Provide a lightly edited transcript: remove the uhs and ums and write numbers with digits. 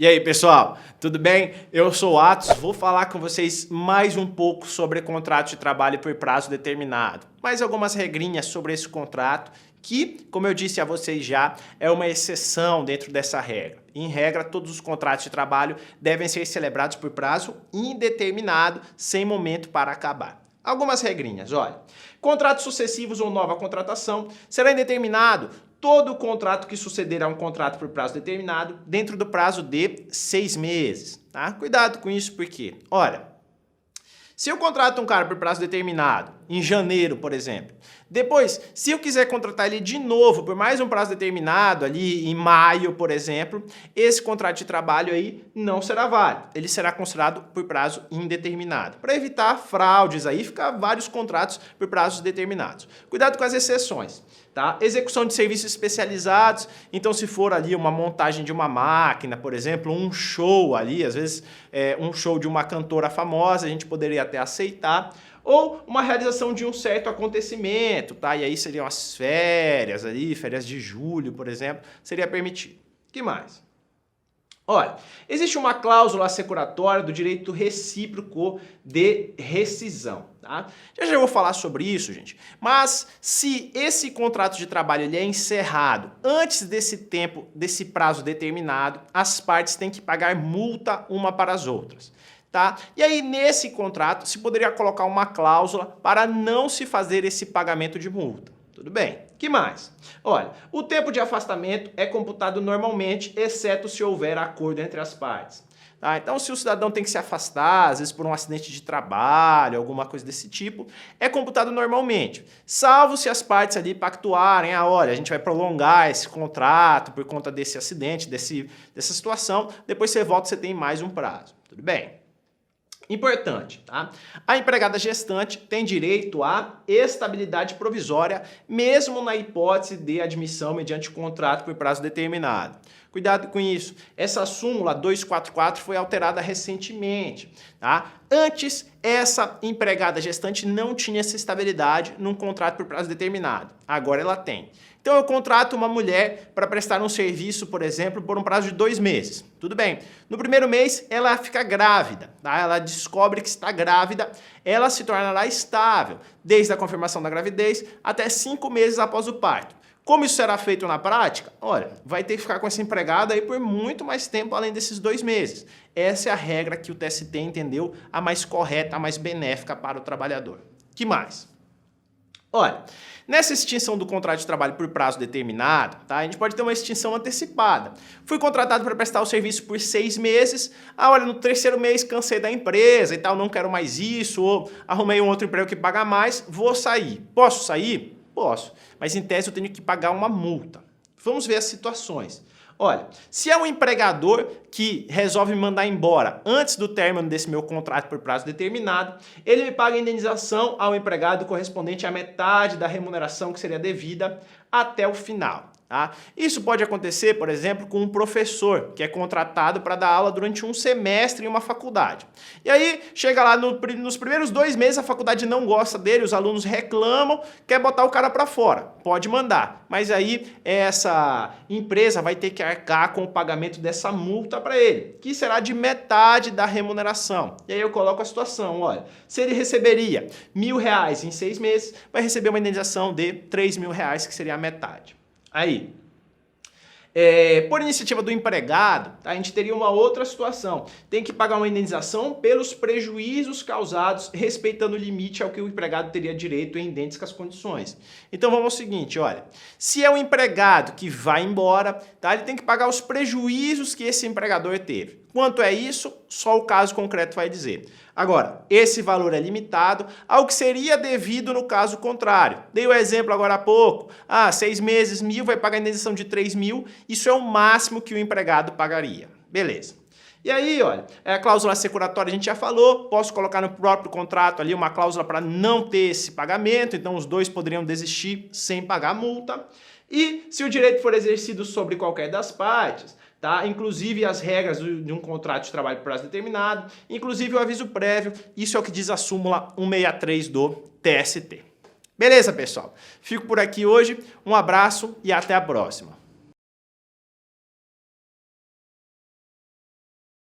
E aí, pessoal, tudo bem? Eu sou o Atos, vou falar com vocês mais um pouco sobre contrato de trabalho por prazo determinado. Mais algumas regrinhas sobre esse contrato que, como eu disse a vocês já, é uma exceção dentro dessa regra. Em regra, todos os contratos de trabalho devem ser celebrados por prazo indeterminado, sem momento para acabar. Algumas regrinhas, olha. Contratos sucessivos ou nova contratação será indeterminado todo o contrato que suceder a um contrato por prazo determinado dentro do prazo de 6 meses. Tá? Cuidado com isso porque, olha, se eu contrato um cara por prazo determinado, em janeiro, por exemplo, depois, se eu quiser contratar ele de novo por mais um prazo determinado, ali em maio, por exemplo, esse contrato de trabalho aí não será válido. Ele será considerado por prazo indeterminado. Para evitar fraudes aí, ficar vários contratos por prazos determinados. Cuidado com as exceções. Tá? Execução de serviços especializados, então se for ali uma montagem de uma máquina, por exemplo, um show ali, às vezes um show de uma cantora famosa, a gente poderia até aceitar, ou uma realização de um certo acontecimento, tá? E aí seriam as férias ali, férias de julho, por exemplo, seria permitido. O que mais? Olha, existe uma cláusula assecuratória do direito recíproco de rescisão, tá? Já vou falar sobre isso, gente. Mas se esse contrato de trabalho ele é encerrado antes desse tempo, desse prazo determinado, as partes têm que pagar multa uma para as outras. Tá? E aí, nesse contrato, se poderia colocar uma cláusula para não se fazer esse pagamento de multa. Tudo bem. Que mais? Olha, o tempo de afastamento é computado normalmente, exceto se houver acordo entre as partes. Tá? Então, se o cidadão tem que se afastar, às vezes por um acidente de trabalho, alguma coisa desse tipo, é computado normalmente. Salvo se as partes ali pactuarem, olha, a gente vai prolongar esse contrato por conta desse acidente, dessa situação, depois você volta e você tem mais um prazo. Tudo bem? Importante, tá? A empregada gestante tem direito à estabilidade provisória, mesmo na hipótese de admissão mediante contrato por prazo determinado. Cuidado com isso. Essa súmula 244 foi alterada recentemente, tá? Antes, essa empregada gestante não tinha essa estabilidade num contrato por prazo determinado. Agora ela tem. Então eu contrato uma mulher para prestar um serviço, por exemplo, por um prazo de 2 meses. Tudo bem. No primeiro mês, ela fica grávida, tá? Ela descobre que está grávida, ela se tornará estável, desde a confirmação da gravidez até 5 meses após o parto. Como isso será feito na prática? Olha, vai ter que ficar com essa empregada aí por muito mais tempo além desses 2 meses. Essa é a regra que o TST entendeu a mais correta, a mais benéfica para o trabalhador. Que mais? Olha, nessa extinção do contrato de trabalho por prazo determinado, tá, a gente pode ter uma extinção antecipada. Fui contratado para prestar o serviço por 6 meses, olha, no 3º mês cansei da empresa e tal, não quero mais isso, ou arrumei um outro emprego que paga mais, vou sair. Posso sair? Posso, mas em tese eu tenho que pagar uma multa. Vamos ver as situações. Olha, se é um empregador que resolve me mandar embora antes do término desse meu contrato por prazo determinado, ele me paga a indenização ao empregado correspondente à metade da remuneração que seria devida até o final. Tá? Isso pode acontecer, por exemplo, com um professor que é contratado para dar aula durante um semestre em uma faculdade. E aí, chega lá nos primeiros 2 meses, a faculdade não gosta dele, os alunos reclamam, quer botar o cara para fora. Pode mandar, mas aí essa empresa vai ter que arcar com o pagamento dessa multa para ele, que será de metade da remuneração. E aí eu coloco a situação, olha, se ele receberia R$1.000 em 6 meses, vai receber uma indenização de R$3.000, que seria a metade. Aí, por iniciativa do empregado, tá, a gente teria uma outra situação. Tem que pagar uma indenização pelos prejuízos causados, respeitando o limite ao que o empregado teria direito em idênticas condições. Então vamos ao seguinte, olha, se é um empregado que vai embora, tá, ele tem que pagar os prejuízos que esse empregador teve. Quanto é isso? Só o caso concreto vai dizer. Agora, esse valor é limitado ao que seria devido no caso contrário. Dei o exemplo agora há pouco. 6 meses, 1.000, vai pagar a indenização de 3.000. Isso é o máximo que o empregado pagaria. Beleza. E aí, olha, a cláusula assecuratória a gente já falou, posso colocar no próprio contrato ali uma cláusula para não ter esse pagamento, então os dois poderiam desistir sem pagar a multa. E se o direito for exercido sobre qualquer das partes, tá? Inclusive as regras de um contrato de trabalho por prazo determinado, inclusive o aviso prévio, isso é o que diz a súmula 163 do TST. Beleza, pessoal? Fico por aqui hoje, um abraço e até a próxima.